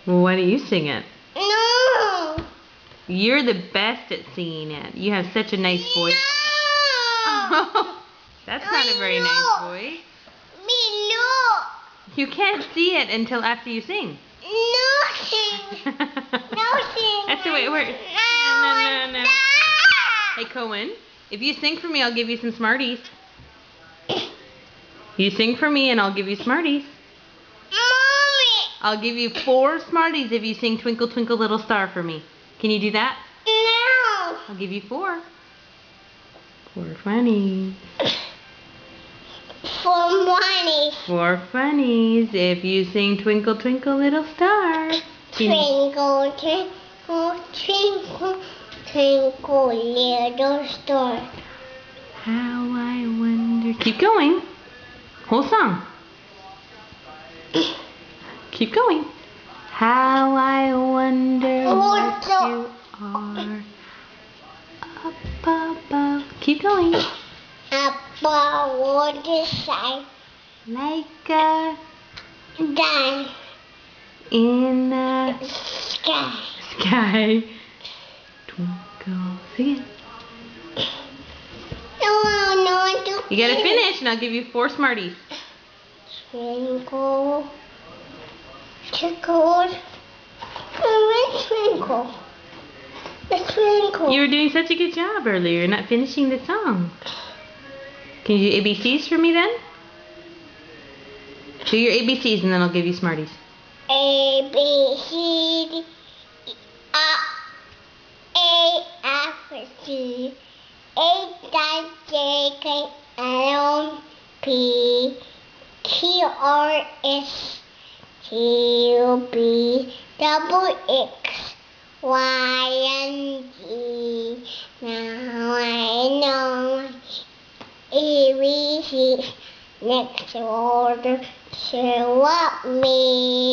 Well, why don't you sing it? No. You're the best at singing it. You have such a nice voice. No. That's not a very nice voice. Me no. You can't see it until after you sing. No sing. No sing. That's the way it works. No. Hey, Cohen, if you sing for me, I'll give you some Smarties. You sing for me and I'll give you Smarties. Mommy. I'll give you 4 Smarties if you sing Twinkle Twinkle Little Star for me. Can you do that? No. I'll give you 4. 4 funnies. For money. 4 funnies if you sing Twinkle Twinkle Little Star. Twinkle, twinkle, twinkle, twinkle, little star. How I wonder. Keep going. Whole song. Keep going. How I wonder what you are up above. Keep going. Above the side, Like a down in the sky. sky. Twinkle. Sing it. No, You gotta finish and I'll give you 4 Smarties. Twinkle, twinkle, twinkle, twinkle. You were doing such a good job earlier, not finishing the song. Can you do ABCs for me then? Do your ABCs and then I'll give you Smarties. A, B, C, D, E, A, F, G, H, J, K, L, P, Q, R, S, T, U, V, double X, Y, and Z. Now I know A, B, C. Next order, show up me.